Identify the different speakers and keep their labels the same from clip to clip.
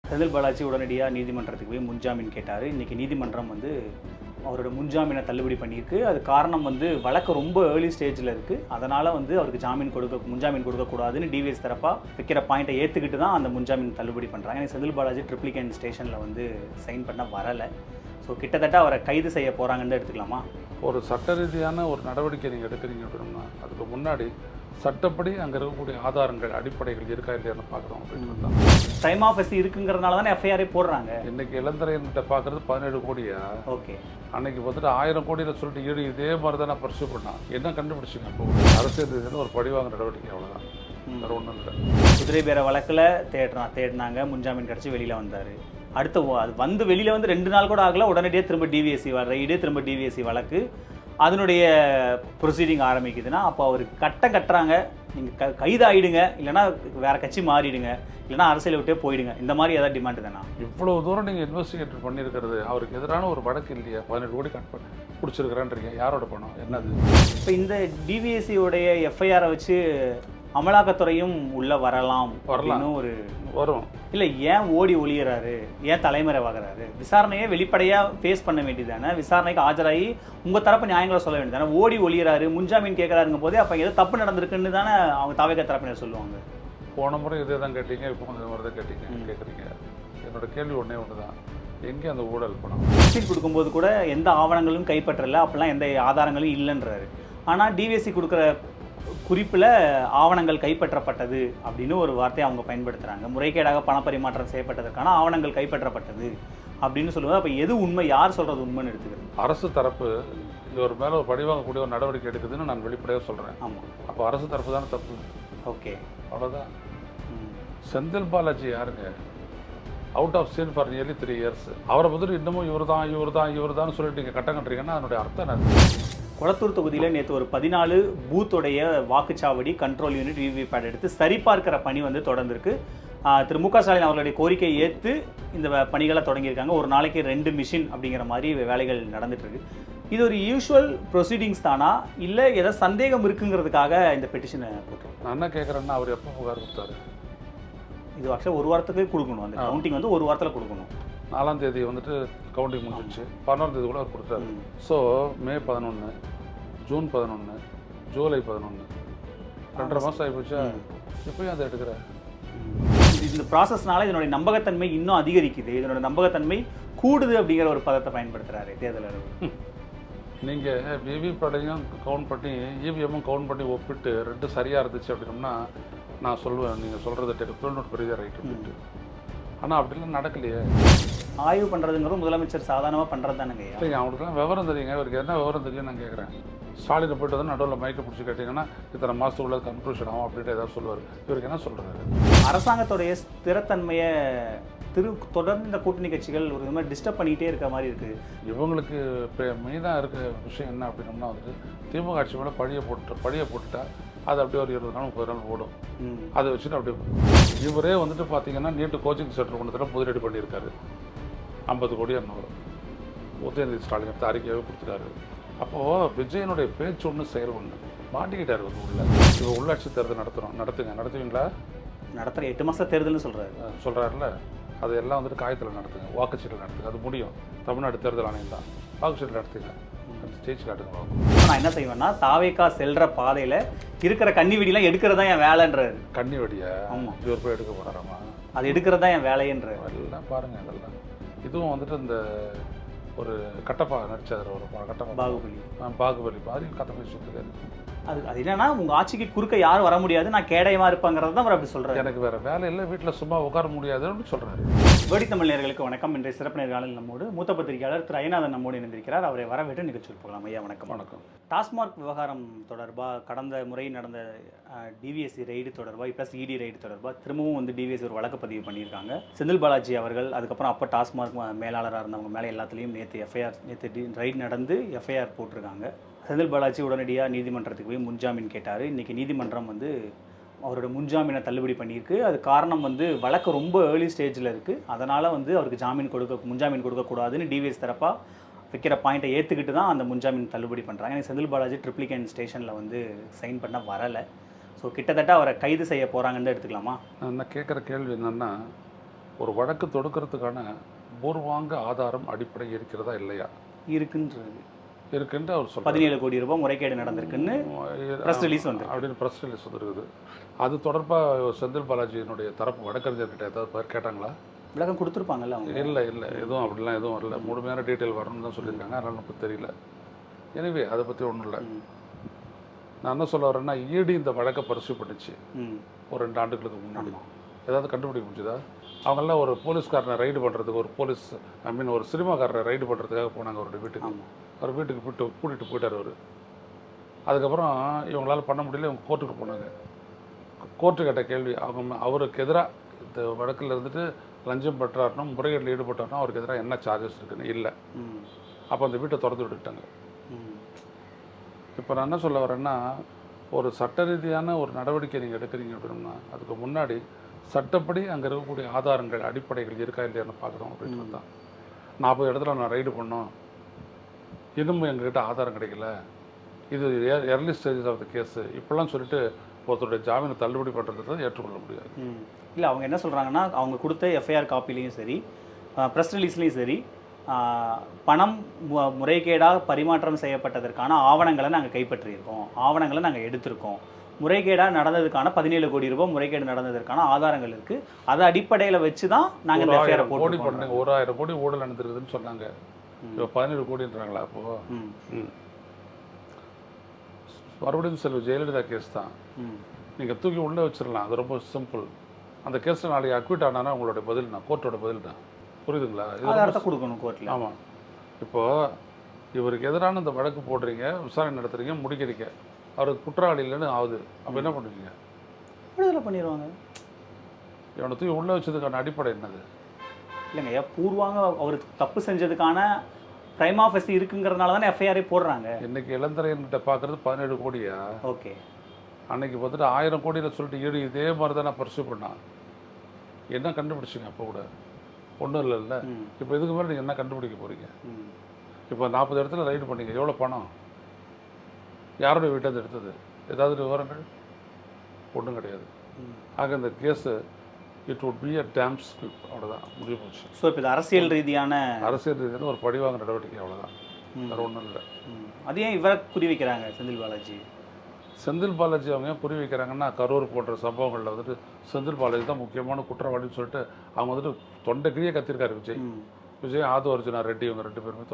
Speaker 1: செந்தில் பாலாஜி உடனடியாக நீதிமன்றத்துக்கு போய் முன்ஜாமீன் கேட்டார். இன்றைக்கி நீதிமன்றம் வந்து அவரோட முன்ஜாமீனை தள்ளுபடி பண்ணியிருக்கு. அது காரணம் வந்து வழக்கு ரொம்ப ஏர்லி ஸ்டேஜில் இருக்குது. அதனால் வந்து அவருக்கு முன்ஜாமீன் கொடுக்கக்கூடாதுன்னு டிவிஎஸ் தரப்பாக வைக்கிற பாயிண்ட்டை ஏற்றுக்கிட்டு தான் அந்த முன்ஜாமீன் தள்ளுபடி பண்ணுறாங்க. எனக்கு செந்தில் பாலாஜி ட்ரிப்ளிகேன் ஸ்டேஷனில் வந்து சைன் பண்ண வரலை. ஸோ கிட்டத்தட்ட அவரை கைது செய்ய போகிறாங்கன்னு எடுத்துக்கலாமா?
Speaker 2: ஒரு சட்ட ரீதியான ஒரு நடவடிக்கை நீங்கள் எடுக்கிறீங்க அப்படின்னா அதுக்கு முன்னாடி சட்டப்படி அங்கே இருக்கக்கூடிய ஆதாரங்கள் அடிப்படைகள் இருக்கா இல்லையான்னு பார்க்குறோம் அப்படின்றது தான்.
Speaker 1: டைம் ஆஃப் எஸ் இருக்குங்கிறதுனால தானே எஃப்ஐஆரை போடுறாங்க.
Speaker 2: இன்றைக்கி இளந்தரையன்கிட்ட பார்க்குறது 17 கோடியா?
Speaker 1: ஓகே,
Speaker 2: அன்னைக்கு வந்துட்டு 1000 கோடியில் சொல்லிட்டு ஈடு இதே மாதிரி தான் நான் பரிசு பண்ணான். என்ன கண்டுபிடிச்சிங்க? இப்போ அரசியல் ரீதியில் ஒரு படிவாங்க நடவடிக்கை, அவ்வளோதான், வேறு ஒன்றும் இல்லை.
Speaker 1: குதிரை பேர வழக்கில் தேடினாங்க, முன்ஜாமீன் கிடச்சி வெளியில் வந்தார். அடுத்த அது வந்து வெளியில் வந்து 2 நாள் கூட ஆகல, உடனடியாக திரும்ப டிவிஎஸ்சி ரைடு, திரும்ப டிவிஎஸ்சி வழக்கு, அதனுடைய ப்ரொசீடிங் ஆரம்பிக்குதுன்னா அப்போ அவருக்கு கட்டுறாங்க, நீங்கள் கைதாகிடுங்க, இல்லைனா வேறு கட்சி மாறிடுங்க, இல்லைனா அரசியலை விட்டே போயிடுங்க, இந்த மாதிரி ஏதாவது டிமாண்டு தானா?
Speaker 2: இவ்வளோ தூரம் நீங்கள் இன்வெஸ்டிகேட் பண்ணியிருக்கிறது அவருக்கு எதிரான ஒரு வழக்கு இல்லையா? 17 கோடி கட் பண்ணி பிடிச்சிருக்கிறேன்றீங்க. யாரோட பணம் என்னது?
Speaker 1: இப்போ இந்த டிவிஎஸ்சியோடைய எஃப்ஐஆரை வச்சு அமலாக்கத்துறையும் உள்ளே வரலாம் ஒரு
Speaker 2: வரும்.
Speaker 1: இல்லை, ஏன் ஓடி ஒளியறாரு, ஏன் தலைமறைவாகிறாரு? விசாரணையை வெளிப்படையாக ஃபேஸ் பண்ண வேண்டியதானே? விசாரணைக்கு ஆஜராகி உங்கள் தரப்பு நியாயங்களை சொல்ல வேண்டியதானே? ஓடி ஒளியறாரு, முன்ஜாமீன் கேட்குறாருங்கும் போதே அப்போ ஏதோ தப்பு நடந்திருக்குன்னு தானே அவங்க தாவேகா தரப்பினர் சொல்லுவாங்க.
Speaker 2: போன முறை இதே தான் கேட்டீங்க, இப்போ இந்த மாதிரி தான் கேட்குறீங்க. என்னோட கேள்வி ஒன்றே ஒன்று தான், எங்கே அந்த ஊழல் பணம்?
Speaker 1: சீட் கொடுக்கும்போது கூட எந்த ஆவணங்களும் கைப்பற்றலை, அப்படிலாம் எந்த ஆதாரங்களும் இல்லைன்றாரு. ஆனால் டிவிஎஸ்சி கொடுக்குற குறிப்பில் ஆவணங்கள் கைப்பற்றப்பட்டது அப்படின்னு ஒரு வார்த்தையை அவங்க பயன்படுத்துகிறாங்க. முறைகேடாக பணப்பரிமாற்றம் செய்யப்பட்டதற்கான ஆவணங்கள் கைப்பற்றப்பட்டது அப்படின்னு சொல்லுவது, அப்போ எது உண்மை, யார் சொல்கிறது உண்மைன்னு எடுத்துக்கிறது?
Speaker 2: அரசு தரப்பு இவர் மேலே ஒரு பழிவாங்கக்கூடிய ஒரு நடவடிக்கை எடுக்குதுன்னு நான் வெளிப்படையாக சொல்கிறேன்.
Speaker 1: ஆமாம்,
Speaker 2: அப்போ அரசு தரப்பு தானே தப்பு.
Speaker 1: ஓகே,
Speaker 2: அவ்வளோதான். செந்தில் பாலாஜி யாருங்க? Out of scene for nearly 3 years. அவரை பற்றி இன்னமும் இவர் தான் சொல்லிட்டு நீங்கள் கட்டம் கட்டுறீங்கன்னா அதனுடைய அர்த்தம் என்ன?
Speaker 1: கொளத்தூர் தொகுதியில் நேற்று ஒரு 14 பூத்துடைய வாக்குச்சாவடி கண்ட்ரோல் யூனிட் விவிபேட் எடுத்து சரிபார்க்கிற பணி வந்து தொடர்ந்துருக்கு. திரு மு க ஸ்டாலின் அவர்களுடைய கோரிக்கையை ஏற்று இந்த பணிகளை தொடங்கியிருக்காங்க. ஒரு நாளைக்கு 2 மிஷின் அப்படிங்கிற மாதிரி வேலைகள் நடந்துட்டு இருக்கு. இது ஒரு யூஷுவல் ப்ரொசீடிங்ஸ் தானா, இல்லை ஏதாவது சந்தேகம் இருக்குங்கிறதுக்காக இந்த பெட்டிஷனை போட்டுருக்கோம்?
Speaker 2: நான் என்ன கேட்குறேன்னா, அவர் எப்போ புகார் கொடுத்தாரு?
Speaker 1: இது ஆக்சுவலாக 1 வாரத்துக்கு கொடுக்கணும். அந்த கவுண்டிங் வந்து 1 வாரத்தில் கொடுக்கணும்.
Speaker 2: 4ஆம் தேதி வந்துட்டு கவுண்டிங் முடிஞ்சிச்சு. 11ஆம் தேதி கூட அவர் கொடுத்தாரு. ஸோ மே 11, ஜூன் 11, ஜூலை 11, 2.5 மாதம் ஆகிப்போச்சா? எப்பயும் அதை எடுக்கிற
Speaker 1: இந்த ப்ராசஸ்னால இதனுடைய நம்பகத்தன்மை இன்னும் அதிகரிக்குது, இதனோட நம்பகத்தன்மை கூடுது அப்படிங்கிற ஒரு பதத்தை பயன்படுத்துகிறாரு தேர்தல் அறிவு.
Speaker 2: நீங்கள் விவிபேட்டையும் கவுண்ட் பண்ணி இவிஎம்மும் கவுண்ட் பண்ணி ஒப்பிட்டு 2 சரியாக இருந்துச்சு அப்படின்னோம்னா நான் சொல்லுவேன், நீங்கள் சொல்கிறது தொழில்நுட்ப பெரிய ரைட் அப்படின்ட்டு. ஆனால் அப்படிலாம் நடக்கலையே.
Speaker 1: ஆய்வு பண்ணுறதுங்கிறது முதலமைச்சர் சாதாரணமாக பண்ணுறது தானுங்க.
Speaker 2: இல்லைங்க, அவங்களுக்குலாம் விவரம் தெரியுங்க. இவருக்கு என்ன விவரம் தெரியும் நான் கேட்குறேன். ஸ்டாலினை போய்ட்டு வந்து நடுவில் மைக்கை பிடிச்சி கேட்டிங்கன்னா இத்தனை மாதத்துக்குள்ள கன்க்ளூஷன் ஆகும் அப்படின்ட்டு ஏதாவது சொல்லுவார். இவருக்கு என்ன சொல்கிறாரு?
Speaker 1: அரசாங்கத்துடைய ஸ்திரத்தன்மையை தொடர்ந்து இந்த கூட்டணி கட்சிகள் ஒரு மாதிரி டிஸ்டர்ப் பண்ணிக்கிட்டே இருக்க மாதிரி இருக்குது.
Speaker 2: இவங்களுக்கு இப்போ மெயினாக இருக்க விஷயம் என்ன அப்படின்னோம்னா வந்துட்டு திமுக ஆட்சி மேலே பழியை போட்டுட்டா அது அப்படியே ஒரு 20 நாள் 30 நாள் ஓடும். அதை வச்சுட்டு அப்படியே இவரே வந்துட்டு பார்த்தீங்கன்னா நீட்டு கோச்சிங் சென்டர் கொண்டு தர முதலீடு பண்ணியிருக்காரு. 50 கோடி அண்ணூறு உதயநிதி ஸ்டாலின் எடுத்து அறிக்கையாகவே கொடுத்துட்டாரு. அப்போது விஜயனுடைய பேச்சு ஒன்று செயல் ஒன்று மாட்டிக்கிட்டார் உள்ள. இவர் உள்ளாட்சி தேர்தல் நடத்துவீங்களா?
Speaker 1: நடத்துகிற 8 மாதம் தேர்தல்னு
Speaker 2: சொல்கிறாருல, அதையெல்லாம் வந்துட்டு காயத்தில் நடத்துங்க, வாக்குச்சீட்டில் நடத்துங்க. அது முடியும். தமிழ்நாடு தேர்தல் ஆணையம் தான், வாக்குச்சீட்டில் நடத்துங்க, ஸ்டேஜ் காட்டுங்க.
Speaker 1: நான் என்ன செய்வேன்னா, தாவேக்கா செல்கிற பாதையில் இருக்கிற கன்னி வெடிலாம் எடுக்கிறதா என் வேலைன்றாரு.
Speaker 2: கன்னி வெடியா? ஆமாம், இவர் போய் எடுக்க போகிறாராமா?
Speaker 1: அது எடுக்கிறதா என் வேலைன்றாரு.
Speaker 2: எல்லாம் பாருங்கள். அதெல்லாம் இதுவும் வந்துட்டு இந்த ஒரு கட்டப்பா நடிச்சார், ஒரு கட்டப்பா பாகுபலி மாதிரி கதை பேசிட்டு
Speaker 1: அது என்னன்னா, உங்கள் ஆட்சிக்கு குறுக்க யாரும் வர முடியாது, நான் கேடயமாக இருப்பாங்கிறது தான் அவர் அப்படி சொல்கிறார்.
Speaker 2: எனக்கு வேறு வேலை இல்லை, வீட்டில் சும்மா உட்கார முடியாதுன்னு சொல்கிறாரு.
Speaker 1: வேடி தமிழ் நேயர்களுக்கு வணக்கம். இன்றைய சிறப்பு நேர்காணலில் நம்மோடு மூத்த பத்திரிகையாளர் திரு ஐயநாதன் நம்மோடு இணைந்திருக்கிறார். அவரை வரவேற்று நிகழ்ச்சியில் போகலாம். ஐயா வணக்கம்.
Speaker 2: வணக்கம்.
Speaker 1: டாஸ்மாக் விவகாரம் தொடர்பாக கடந்த முறை நடந்த டிவிஎஸ்சி ரைடு தொடர்பாக ப்ளஸ் இடி ரைடு தொடர்பாக திரும்பவும் வந்து டிவிஎஸ்சி ஒரு வழக்கு பதிவு பண்ணியிருக்காங்க. செந்தில் பாலாஜி அவர்கள், அதுக்கப்புறம் அப்போ டாஸ்மாக் மேலாளராக இருந்தவங்க மேலே எல்லாத்துலேயும் நேற்று ரைடு நடந்து எஃப்ஐஆர் போட்டிருக்காங்க. செந்தில் பாலாஜி உடனடியாக நீதிமன்றத்துக்கு போய் முன்ஜாமீன் கேட்டார். இன்றைக்கி நீதிமன்றம் வந்து அவரோட முன்ஜாமீனை தள்ளுபடி பண்ணியிருக்கு. அது காரணம் வந்து வழக்கு ரொம்ப ஏர்லி ஸ்டேஜில் இருக்குது. அதனால் வந்து அவருக்கு முன்ஜாமீன் கொடுக்கக்கூடாதுன்னு டிவிஎஸ் தரப்பாக வைக்கிற பாயிண்ட்டை ஏற்றுக்கிட்டு தான் அந்த முன்ஜாமீன் தள்ளுபடி பண்ணுறாங்க. எனக்கு செந்தில் பாலாஜி ட்ரிப்ளிகேன் ஸ்டேஷனில் வந்து சைன் பண்ண வரலை. ஸோ கிட்டத்தட்ட அவரை கைது செய்ய போகிறாங்கன்னு எடுத்துக்கலாமா?
Speaker 2: நான் கேட்குற கேள்வி என்னென்னா, ஒரு வழக்கு தொடுக்கிறதுக்கான பூர்வாங்க ஆதாரம் அடிப்படை இருக்கிறதா இல்லையா
Speaker 1: இருக்குன்றது
Speaker 2: இருக்குன்ட்டு அவர் சொல்றாரு.
Speaker 1: 17 கோடி ரூபாய் முறைகேடு நடந்திருக்குன்னு ப்ரெஸ் ரிலீஸ் வந்து
Speaker 2: அப்படின்னு ப்ரெஸ் ரிலீஸ் வந்துருக்குது. அது தொடர்பாக செந்தில் பாலாஜியினுடைய தரப்பு வழக்கறிஞர்கிட்ட ஏதாவது பேர் கேட்டாங்களா?
Speaker 1: விளக்கம் கொடுத்துருப்பாங்கல்ல அவங்க.
Speaker 2: இல்லை எதுவும் அப்படிலாம் எதுவும் வரல. முழுமையான டீட்டெயில் வரணும்னு தான் சொல்லியிருக்காங்க. அதனால் நமக்கு தெரியல. எனவே அதை பற்றி ஒன்றும் இல்லை. நான் என்ன சொல்ல வரேன்னா, இடி இந்த வழக்கை பரிசு பண்ணிச்சு ஒரு 2 ஆண்டுகளுக்கு முன்னாடி. ஏதாவது கண்டுபிடிக்க முடிஞ்சுதா? அவங்கெல்லாம் ஒரு போலீஸ்காரனை ரைடு பண்ணுறதுக்கு, ஒரு சினிமாக்காரரை ரைடு பண்ணுறதுக்காக போனாங்க அவருடைய வீட்டுக்கு. அவர் வீட்டுக்கு கூட்டிகிட்டு போயிட்டார் அவர். அதுக்கப்புறம் இவங்களால் பண்ண முடியல, இவங்க கோர்ட்டுக்கு போனாங்க. கோர்ட்டு கேட்ட கேள்வி, அவருக்கு எதிராக இந்த வழக்கில் இருந்துட்டு லஞ்சம் பெற்றாருனும் முறைகேட்டில் ஈடுபட்டாருனும் அவருக்கு எதிராக என்ன சார்ஜஸ் இருக்குன்னு இல்லை. அப்போ அந்த வீட்டை திறந்து விட்டுட்டாங்க. இப்போ நான் என்ன சொல்ல வரேன்னா, ஒரு சட்ட ரீதியான ஒரு நடவடிக்கை நீங்கள் எடுக்கிறீங்க அப்படின்னா அதுக்கு முன்னாடி சட்டப்படி அங்கே இருக்கக்கூடிய ஆதாரங்கள் அடிப்படைகள் இருக்கா இல்லையான்னு பார்க்குறோம் அப்படின்றது தான். 40 இடத்துல நான் ரைடு பண்ணோம், இன்னும் எங்ககிட்ட ஆதாரம் கிடைக்கல, இது early stages of the case இப்படிலாம் சொல்லிட்டு ஒருத்தருடைய ஜாமீனை தள்ளுபடி பண்ணுறது ஏற்றுக்கொள்ள முடியாது.
Speaker 1: இல்லை, அவங்க என்ன சொல்கிறாங்கன்னா, அவங்க கொடுத்த எஃப்ஐஆர் காப்பிலையும் சரி, ப்ரெஸ் ரிலீஸ்லேயும் சரி, பணம் முறைகேடாக பரிமாற்றம் செய்யப்பட்டதற்கான ஆவணங்களை நாங்கள் கைப்பற்றியிருக்கோம், ஆவணங்களை நாங்கள் எடுத்திருக்கோம், முறைகேடாக நடந்ததுக்கான 17 கோடி ரூபாய் முறைகேடு நடந்ததற்கான ஆதாரங்கள் இருக்குது, அதை அடிப்படையில் வச்சு தான் நாங்கள் இந்த எஃப்ஐஆர் போட்டு
Speaker 2: பண்ணுங்க. 1000 கோடி ஊழல் நடந்திருக்குதுன்னு சொன்னாங்க. இப்போ 17 கோடின்றாங்களா? அப்போது மறுபடியும் செல்வ ஜெயலலிதா கேஸ் தான். நீங்கள் தூக்கி உள்ளே வச்சிடலாம், அது ரொம்ப சிம்பிள். அந்த கேஸில் நாளைக்கு அக்விட் ஆனானா உங்களுடைய பதில் தான், கோர்ட்டோட பதில் தான். புரியுதுங்களா?
Speaker 1: ஆதாரத்தை கொடுக்கணும் கோர்ட்டில்.
Speaker 2: ஆமாம். இப்போது இவருக்கு எதிரான இந்த வழக்கு போடுறீங்க, விசாரணை நடத்துறீங்க, முடிக்கிறீங்க, அவருக்கு குற்றவாளி இல்லைன்னு ஆகுது. அப்போ என்ன பண்ணுவீங்க?
Speaker 1: விடுதலை பண்ணிடுவாங்க.
Speaker 2: இவனை தூக்கி உள்ளே வச்சதுக்கான அடிப்படை என்னது?
Speaker 1: இல்லைங்க, பூர்வாங்க அவருக்கு தப்பு செஞ்சதுக்கான பிரைமா ஃபெசி இருக்குங்கிறதுனால தானே எஃப்ஐஆரே போடுறாங்க.
Speaker 2: இன்னைக்கு இளந்தரையன்கிட்ட பார்க்குறது 17 கோடியா?
Speaker 1: ஓகே.
Speaker 2: அன்னைக்கு பார்த்துட்டு 1000 கோடியில் சொல்லிட்டு ஈடு இதே மாதிரி தான் நான் பர்சூ பண்ணான். என்ன கண்டுபிடிச்சிங்க அப்போ கூட? ஒன்றும் இல்லைல்ல. இப்போ இதுக்கு மேலே நீங்கள் என்ன கண்டுபிடிக்க போகிறீங்க? இப்போ 40 இடத்துல ரைடு பண்ணீங்க, எவ்வளோ பணம், யாருடைய வீட்டை எடுத்தது, ஏதாவது விவரங்கள்? ஒன்றும் கிடையாது. ஆக இந்த case it would be a damn script, அவ்வளோதான், முடிவு போச்சு.
Speaker 1: ஸோ இப்போ இது அரசியல் ரீதியான
Speaker 2: ஒரு பழிவாங்க நடவடிக்கை, அவ்வளோதான், வேறு ஒன்றும் இல்லை.
Speaker 1: அது ஏன் இவரை குறி வைக்கிறாங்க செந்தில் பாலாஜி?
Speaker 2: செந்தில் பாலாஜி அவங்க ஏன் புரிய வைக்கிறாங்கன்னா, கரூர் போன்ற சம்பவங்களில் வந்துட்டு செந்தில் பாலாஜி தான் முக்கியமான குற்றவாளின்னு சொல்லிட்டு அவங்க வந்துட்டு தொண்டை கிழியே கத்திருக்காரு விஜய் ஆது அர்ஜுனா ரெட்டி, இவங்க 2 பேருமே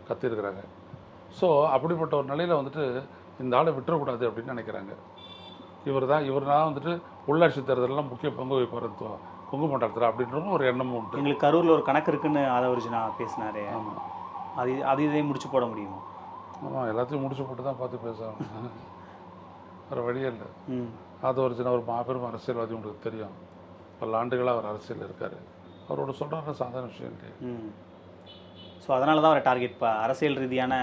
Speaker 2: கத்திருக்கிறாங்க. ஸோ அப்படிப்பட்ட ஒரு நிலையில் வந்துட்டு இந்த ஆளை விட்டுறக்கூடாது அப்படின்னு நினைக்கிறாங்க. இவர் தான் வந்துட்டு உள்ளாட்சி தேர்தலெலாம் முக்கிய பங்கு வைப்பார் கொங்கு மண்டலத்தில் அப்படின்ற ஒரு எண்ணமும் உண்டு.
Speaker 1: எங்களுக்கு கரூரில் ஒரு கணக்கு இருக்குன்னு ஆது அர்ஜுனா பேசினாரு. ஆமாம், அது இதே முடிச்சு போட முடியுமா?
Speaker 2: ஆமாம், எல்லாத்தையும் முடிச்சு போட்டு தான் பார்த்து பேசுவாங்க, வேறு வழியே இல்லை. ஆது அர்ஜுனா ஒரு மாபெரும் அரசியல்வாதி, உங்களுக்கு தெரியும், பல ஆண்டுகளாக அவர் அரசியல் இருக்கார். அவரோட சொல்கிறாரு சாதாரண விஷயம் இல்லை.
Speaker 1: ஸோ அதனால தான் அவர் டார்கெட், அரசியல் ரீதியான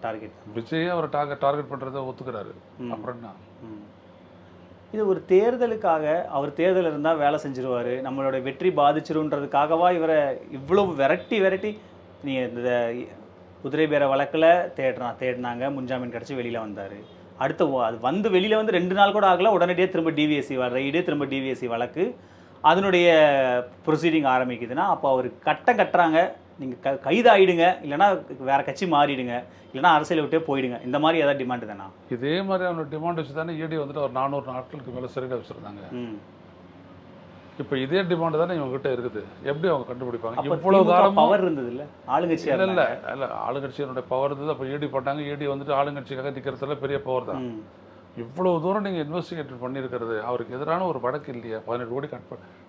Speaker 1: டார்கெட்.
Speaker 2: விஜயே அவர் டார்கெட் பண்ணுறதை ஒத்துக்கிறாரு. அப்புறம் என்ன?
Speaker 1: இது ஒரு தேர்தலுக்காக, அவர் தேர்தல் இருந்தால் வேலை செஞ்சிருவார், நம்மளோட வெற்றி பாதிச்சிருன்றதுக்காகவா இவரை இவ்வளோ விரட்டி நீங்கள் இந்த குதிரை பேர வழக்கில் தேடினாங்க, முன்ஜாமீன் கிடச்சி வெளியில் வந்தார். அது வந்து வெளியில் வந்து 2 நாள் கூட ஆகலை, உடனடியாக திரும்ப டிவிஎஸ்சி ரைடு, திரும்ப டிவிஎஸ்சி வழக்கு, அதனுடைய ப்ரொசீடிங் ஆரம்பிக்குதுன்னா அப்போ அவர் கட்டுறாங்க, நீங்கள் கைது ஆகிடுங்க, இல்லைனா வேறு கட்சி மாறிடுங்க, இல்லைனா அரசியலை விட்டே போயிடுங்க, இந்த மாதிரி ஏதாவது டிமாண்டு தானா?
Speaker 2: இதே மாதிரி அவனோட டிமாண்ட் வச்சு தானே ஈடி வந்துட்டு ஒரு 400 நாட்களுக்கு மேலே சிறையில் வச்சுருந்தாங்க. இப்போ இதே டிமாண்டு தானே இவங்ககிட்ட இருக்குது. எப்படி அவங்க கண்டுபிடிப்பாங்க? இவ்வளோ காலம்
Speaker 1: பவர் இருந்தது இல்லை ஆளுங்கட்சியாக?
Speaker 2: இல்லை ஆளுங்கட்சியினுடைய பவர் இருந்தது. அப்போ ஈடி பண்ணாங்க, ஈடி வந்துட்டு ஆளுங்கட்சிக்காக நிற்கிறதுல பெரிய பவர் தான். இவ்வளோ தூரம் நீங்கள் இன்வெஸ்டிகேட் பண்ணியிருக்கிறது, அவருக்கு எதிரான ஒரு வழக்கு இல்லையா? 17 கோடி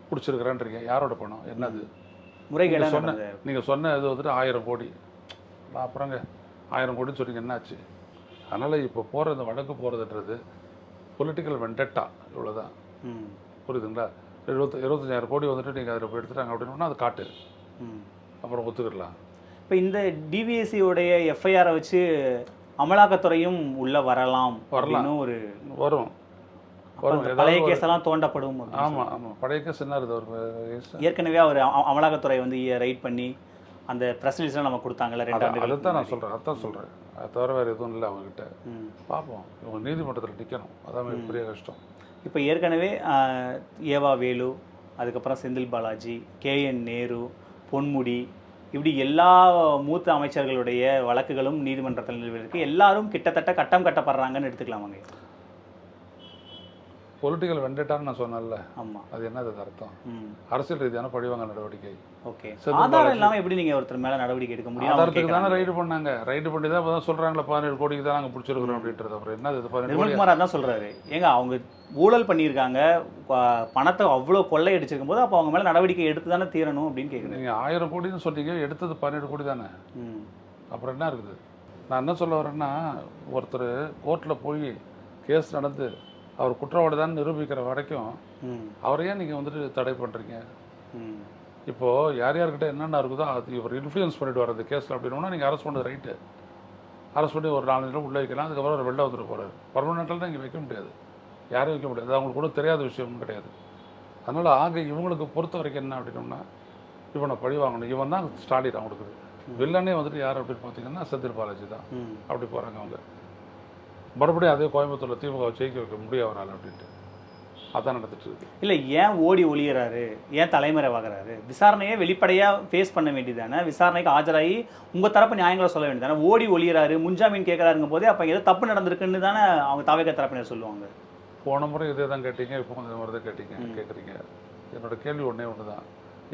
Speaker 2: பிடிச்சிருக்கிறேன்றீங்க, யாரோட பணம், என்னது
Speaker 1: முறைகேடு?
Speaker 2: நீங்கள் சொன்ன இது வந்துட்டு 1000 கோடி, அப்புறங்க 1000 கோடின்னு சொன்னீங்க, என்னாச்சு? அதனால் இப்போ போகிற இந்த வழக்கு போகிறதுன்றது பொலிட்டிக்கல் வெண்டட்டா, இவ்வளோதான். புரியுதுங்களா? 25,000 கோடி வந்துட்டு நீங்கள் அதில் போய் எடுத்துட்டாங்க அப்படின்னா அது காட்டு, அப்புறம் ஒத்துக்கிடலாம்.
Speaker 1: இப்போ இந்த டிவிஎஸ்சியோடைய எஃப்ஐஆரை வச்சு அமலாக்கத்துறையும் உள்ளே வரலாம் ஒரு வரும் பழைய கேஸெல்லாம் தோண்டப்படும்.
Speaker 2: ஆமாம், பழைய கேஸ் என்ன இருக்குது?
Speaker 1: ஏற்கனவே அவர் அமலாக்கத்துறை வந்து ரைட் பண்ணி அந்த ப்ரெஸ் ரிலீஸ்லாம் நம்ம கொடுத்தாங்கல்ல 2 ஆண்டு.
Speaker 2: அதான் நான் சொல்கிறேன், அது தவிர வேறு எதுவும் இல்லை அவங்ககிட்ட. பார்ப்போம், இவங்க நீதிமன்றத்தில் நிற்கணும், அதான் பெரிய கஷ்டம்.
Speaker 1: இப்போ ஏற்கனவே ஏவா வேலு, அதுக்கப்புறம் செந்தில் பாலாஜி, KN நேரு, பொன்முடி, இப்படி எல்லா மூத்த அமைச்சர்களுடைய வழக்குகளும் நீதிமன்றத்தில் நிலுவையில் எல்லாரும் கிட்டத்தட்ட கட்டம் கட்டப்படுறாங்கன்னு எடுத்துக்கலாமாங்க?
Speaker 2: பொலிட்டிக்கல் வெண்டேட்டான்னு நான் சொன்னேன்ல,
Speaker 1: ஆமாம்.
Speaker 2: அது என்னது அர்த்தம்? அரசியல் ரீதியான பழிவாங்க நடவடிக்கை.
Speaker 1: ஓகே, ஆதாரம் இல்லாமல் எப்படி நீங்கள் ஒருத்தர் மேலே நடவடிக்கை எடுக்க முடியும்?
Speaker 2: ஆதாரத்துக்கு தானே ரைடு பண்ணாங்க. ரைடு பண்ணி தான் இப்போ தான் சொல்கிறாங்களே 17 கோடிக்கு தான் நாங்கள் பிடிச்சிருக்கிறோம் அப்படின்றது. அப்புறம் என்னது 17 கோடி?
Speaker 1: நிர்மல்குமார் அதான் சொல்கிறாரு. ஏங்க அவங்க ஊழல் பண்ணியிருக்காங்க, பணத்தை அவ்வளோ கொள்ளை அடிச்சிருக்கும் போது அப்போ அவங்க மேலே நடவடிக்கை எடுத்து தானே தீரணும் அப்படின்னு கேட்குறேன்.
Speaker 2: நீங்கள் 1000 கோடின்னு சொன்னீங்க, எடுத்தது 17 கோடி தானே. அப்புறம் என்ன இருக்குது? நான் என்ன சொல்ல வரேன்னா, ஒருத்தர் கோர்ட்டில் போய் கேஸ் நடந்து அவர் குற்றவாளி தான் நிரூபிக்கிற வரைக்கும் அவரையே நீங்கள் வந்துட்டு தடை பண்ணுறீங்க. இப்போது யார் யார்கிட்ட என்னென்ன இருக்குதோ அது இவர் இன்ஃப்ளூயன்ஸ் பண்ணிட்டு வர்றது கேஸில் அப்படின்னா நீங்கள் அரெஸ்ட் பண்ணுறது ரைட்டு. அரெஸ்ட் பண்ணி ஒரு 4 நிமிடம் உள்ளே வைக்கலாம். அதுக்கப்புறம் அவர் வெளில வந்துட்டு போகிறார். பர்மனெண்ட்டில் தான் இங்கே வைக்க முடியாது, யாரையும் வைக்க முடியாது. அது அவங்களுக்கு கூட தெரியாத விஷயமும் கிடையாது. அதனால் இவங்களுக்கு பொறுத்த வரைக்கும் என்ன அப்படின்னோம்னா, இவனை பழி வாங்கணும். இவன் தான் ஸ்டாலின் அவங்களுக்கு வில்லனே வந்துட்டு யார் அப்படின்னு பார்த்தீங்கன்னா செந்தில் பாலாஜி தான். அப்படி போகிறாங்க அவங்க. மறுபடியும் அதே கோயம்புத்தூரில் திமுக ஜெயிக்க வைக்க முடியாதனால அப்படின்ட்டு அதான் நடந்துட்டு இருக்கு.
Speaker 1: இல்லை, ஏன் ஓடி ஒளியறாரு, ஏன் தலைமறைவாகிறாரு? விசாரணையை வெளிப்படையாக ஃபேஸ் பண்ண வேண்டியதானே, விசாரணைக்கு ஆஜராகி உங்கள் தரப்பு நியாயங்களை சொல்ல வேண்டியதானே. ஓடி ஒளியறாரு, முன்ஜாமீன் கேட்குறாருங்கும் போதே அப்போ ஏதோ தப்பு நடந்திருக்குன்னு தானே அவங்க தாவேக தரப்பினர் சொல்லுவாங்க.
Speaker 2: போன முறை இதே தான் கேட்டீங்க, இப்போ இந்த மாதிரி தான் கேட்குறீங்க. என்னோட கேள்வி ஒன்று தான்,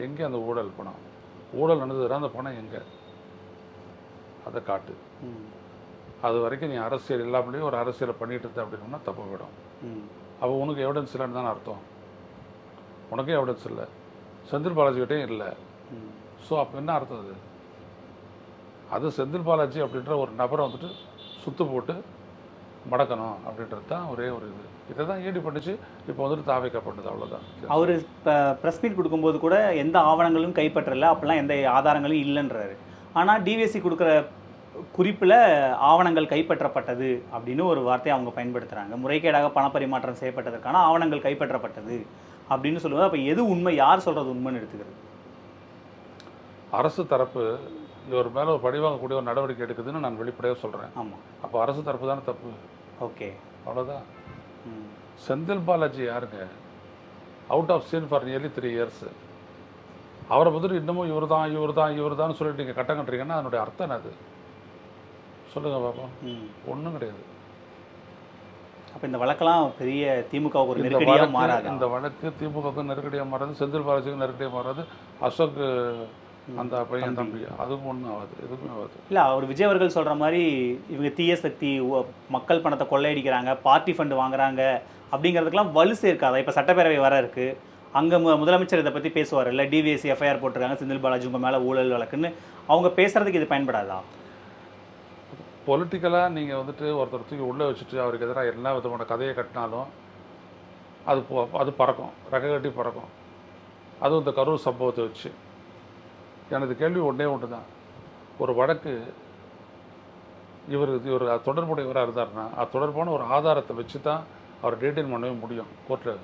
Speaker 2: எங்கே அந்த ஊழல் பணம்? ஊழல் நடந்ததுனா அந்த பணம் எங்கே? அதை காட்டு. அது வரைக்கும் நீ அரசியல் இல்லாமலேயே ஒரு அரசியலை பண்ணிட்டு இருந்த அப்படின்னா தப்பு போயிடும். அப்போ உனக்கு எவிடன்ஸ் இல்லைன்னு தானே அர்த்தம். உனக்கே எவிடன்ஸ் இல்லை, செந்தில் பாலாஜிக்கிட்டையும் இல்லை. ஸோ அப்போ என்ன அர்த்தம்? அது செந்தில் பாலாஜி அப்படின்ற ஒரு நபரை வந்துட்டு சுத்து போட்டு மடக்கணும் அப்படின்றது தான் ஒரே ஒரு இது. இதை தான் ஈடு பண்ணிச்சு. இப்போ வந்துட்டு தாவைக்கப்படுது, அவ்வளோதான்.
Speaker 1: அவர் இப்போ ப்ரெஸ் மீட் கொடுக்கும்போது கூட எந்த ஆவணங்களும் கைப்பற்றலை, அப்படிலாம் எந்த ஆதாரங்களும் இல்லைன்றாரு. ஆனால் டிவிஎஸ்சி கொடுக்குற குறிப்பில் ஆவணங்கள் கைப்பற்றப்பட்டது அப்படின்னு ஒரு வார்த்தையை அவங்க பயன்படுத்துகிறாங்க. முறைகேடாக பணப்பரிமாற்றம் செய்யப்பட்டதற்கான ஆவணங்கள் கைப்பற்றப்பட்டது அப்படின்னு சொல்லுவது அப்போ எது உண்மை, யார் சொல்கிறது உண்மைன்னு எடுத்துக்கிறது?
Speaker 2: அரசு தரப்பு இவர் மேலே ஒரு பழிவாங்கக்கூடிய ஒரு நடவடிக்கை எடுக்குதுன்னு நான் வெளிப்படையாக சொல்கிறேன்.
Speaker 1: ஆமாம்.
Speaker 2: அப்போ அரசு தரப்பு தானே தப்பு.
Speaker 1: ஓகே,
Speaker 2: அவ்வளோதான். செந்தில் பாலாஜி யாருங்க? Out of scene for nearly 3 years. அவரை பற்றி இன்னமும் இவர் தான் சொல்லிட்டு நீங்கள் கட்டம் கட்டுறீங்கன்னா அதனுடைய அர்த்தம் என்னது சொல்லுங்க பாப்போம். ஒன்றும் கிடையாது.
Speaker 1: அப்போ இந்த வழக்கெல்லாம் பெரிய திமுகவுக்கு ஒரு நெருக்கடியாக மாறாது.
Speaker 2: இந்த வழக்கு திமுகவுக்கு நெருக்கடியாக மாறாது, செந்தில் பாலாஜிக்கு நெருக்கடியாக மாறாது, அசோக் அந்த பையன் தம்பி அதுக்கும் ஒன்றும் ஆகாது, எதுவுமே ஆகாது.
Speaker 1: இல்லை, அவர் விஜய் அவர்கள் சொல்கிற மாதிரி இவங்க தீய சக்தி, மக்கள் பணத்தை கொள்ளையடிக்கிறாங்க, பார்ட்டி ஃபண்டு வாங்குறாங்க அப்படிங்கிறதுக்கெல்லாம் வலு சேர்க்காதா? இப்போ சட்டப்பேரவை வர இருக்குது, அங்கே முதலமைச்சர் இதை பற்றி பேசுவார் இல்லை, டிவிஎஸ்சி எஃப்ஐஆர் போட்டிருக்காங்க செந்தில் பாலாஜி உங்கள் மேலே ஊழல் வழக்குன்னு, அவங்க பேசுகிறதுக்கு இது பயன்படாதா?
Speaker 2: பொலிட்டிக்கலாக நீங்கள் வந்துட்டு ஒருத்தர் தூக்கி உள்ளே வச்சுட்டு அவருக்கு எதிராக எல்லா விதமான கதையை கட்டினாலும் அது பறக்கும், ரெக்கை கட்டி பறக்கும். அதுவும் இந்த கரூர் சம்பவத்தை வச்சு எனது கேள்வி ஒன்றே ஒன்று தான். ஒரு வழக்கு இவர் தொடர்புடையவராக இருந்தார்னா அது தொடர்பான ஒரு ஆதாரத்தை வச்சு தான் அவர் டீட்டெயில் பண்ணவே முடியும் கோர்ட்டில்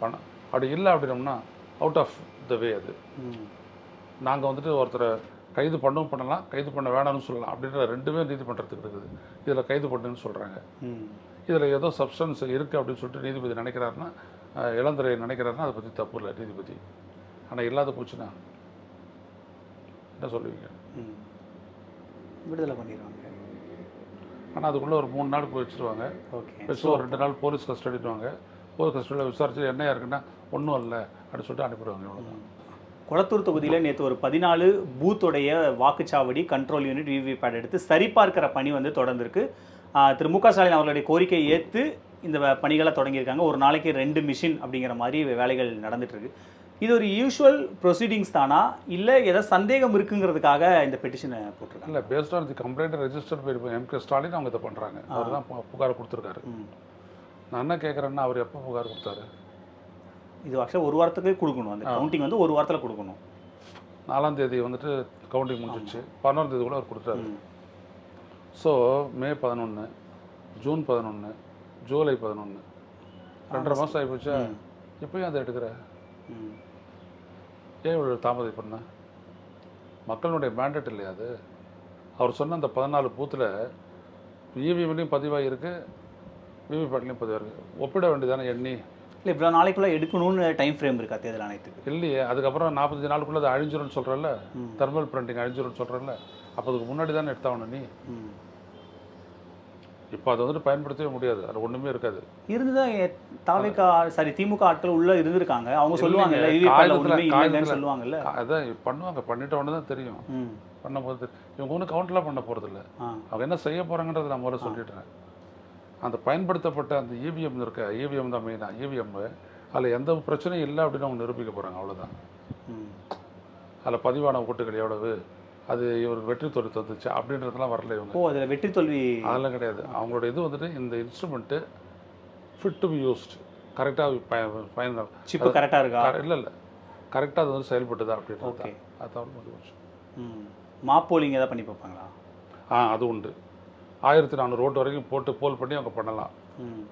Speaker 2: பணம். அப்படி இல்லை அப்படின்னோம்னா அவுட் ஆஃப் த வே. அது நாங்கள் வந்துட்டு ஒருத்தரை கைது பண்ணலாம், கைது பண்ண வேணாம்னு சொல்லலாம் அப்படின்ற 2மே நீதிமன்றத்துக்கு இருக்குது. இதில் கைது பண்ணுன்னு சொல்கிறாங்க. இதில் ஏதோ சப்ஸ்டன்ஸ் இருக்குது அப்படின்னு சொல்லிட்டு நீதிபதி நினைக்கிறாருன்னா, இளந்துறை நினைக்கிறாருன்னா அதை பற்றி தப்பு இல்லை நீதிபதி. ஆனால் இல்லாத போச்சுன்னா என்ன சொல்லுவீங்க?
Speaker 1: விடுதலை பண்ணிடுவாங்க.
Speaker 2: ஆனால் அதுக்குள்ளே ஒரு 3 நாள் போய் வச்சுருவாங்க. வச்சு ஒரு 2 நாள் போலீஸ் கஸ்டடிடுவாங்க. போலீஸ் கஸ்டடியில் விசாரிச்சு என்னையா இருக்குன்னா ஒன்றும் இல்லை அப்படின்னு சொல்லிட்டு அனுப்பிடுவாங்க. இவ்வளோதான்.
Speaker 1: கொளத்தூர் தொகுதியில் நேற்று ஒரு 14 பூத்துடைய வாக்குச்சாவடி கண்ட்ரோல் யூனிட் விவிபேட் எடுத்து சரிபார்க்கிற பணி வந்து தொடர்ந்துருக்கு. திரு மு க ஸ்டாலின் அவர்களுடைய கோரிக்கையை ஏற்று இந்த பணிகளை தொடங்கியிருக்காங்க. ஒரு நாளைக்கு 2 மிஷின் அப்படிங்கிற மாதிரி வேலைகள் நடந்துட்டுருக்கு. இது ஒரு யூஷுவல் ப்ரொசீடிங்ஸ் தானா, இல்லை ஏதாவது சந்தேகம் இருக்குங்கிறதுக்காக இந்த பெட்டிஷனை போட்டிருக்காங்க?
Speaker 2: இல்லை, based on the complaint register போயிருப்போம் எம்.கே. ஸ்டாலின் அவங்க இதை பண்ணுறாங்க. அவர் தான் புகார் கொடுத்துருக்காரு. நான் என்ன கேட்குறேன்னா, அவர் எப்போ புகார் கொடுத்தாரு?
Speaker 1: இது ஆக்சுவலாக 1 வாரத்துக்கு கொடுக்கணும். அந்த கவுண்டிங் வந்து 1 வாரத்தில் கொடுக்கணும்.
Speaker 2: 4ஆம் தேதி வந்துட்டு கவுண்டிங் முடிஞ்சிச்சு. 11ஆம் தேதி கூட அவர் கொடுத்தாரு. ஸோ மே 11, ஜூன் 11, ஜூலை 11, 2.5 மாதம் ஆகி போச்சா? எப்பயும் அதை எடுக்கிற ஏன் இவ்வளோ தாமதம் பண்ண? மக்களுடைய மேண்டேட் இல்லையா அது? அவர் சொன்ன அந்த 14 பூத்தில் இவிஎம்லையும் பதிவாகிருக்கு, விவிபேட்லையும் பதிவாக இருக்குது. ஒப்பிட வேண்டியதானே எண்ணி
Speaker 1: இல்லை இவ்வளோ நாளைக்குள்ளே எடுக்கணும்னு டைம் ஃப்ரேம் இருக்கா தேர்தல் ஆணையத்துக்கு?
Speaker 2: இல்லையே, அதுக்கப்புறம் 45 நாளுக்குள்ளே அது அழிஞ்சிரும்னு சொல்கிறல்ல, தெர்மல் பிரிண்டிங் அழிஞ்சிரும்னு சொல்கிறல்ல, அப்போ அதுக்கு முன்னாடி தானே எடுத்தாகணும் நீ. இப்போ அதை வந்துட்டு பயன்படுத்தவே முடியாது, அது ஒன்றுமே இருக்காது.
Speaker 1: இருந்துதான் திமுக ஆட்கள் உள்ள இருந்திருக்காங்க, அவங்க சொல்லுவாங்கல்ல சொல்லுவாங்கல்ல,
Speaker 2: அதான் பண்ணுவாங்க, பண்ணிட்ட உடனே தான் தெரியும். பண்ணும்போது இவங்க ஒன்றும் கவுண்டர்லாம் பண்ண போகிறதில்ல, அவங்க என்ன செய்ய போகிறாங்கன்றதை நான் முதல்ல சொல்லிடுறேன். அந்த பயன்படுத்தப்பட்ட அந்த இவிஎம் இருக்க, இவிஎம் தான் மெயினாக, இவிஎம் அதில் எந்த பிரச்சனையும் இல்லை அப்படின்னு அவங்க நிரூபிக்க போகிறாங்க, அவ்வளோதான். அதில் பதிவான ஓட்டுகள் எவ்வளவு, அது இவருக்கு வெற்றி தோல்வி தந்துச்சு அப்படின்றதுலாம் வரல இவங்க.
Speaker 1: அதில் வெற்றி தோல்வி
Speaker 2: அதெல்லாம் கிடையாது. அவங்களோட இது வந்துட்டு இந்த instrument fit to be used, கரெக்டாக ஃபைனல்
Speaker 1: சிப்பு கரெக்டாக இருக்கா,
Speaker 2: இல்லை கரெக்டாக அது வந்து செயல்பட்டுதா அப்படின்றது. அது தவிர முடிவு.
Speaker 1: மாப்போலிங் எதாவது பண்ணி பார்ப்பாங்களா?
Speaker 2: அது உண்டு. 1400 ஓட்டு வரைக்கும் போட்டு போல் பண்ணி அவங்க பண்ணலாம்.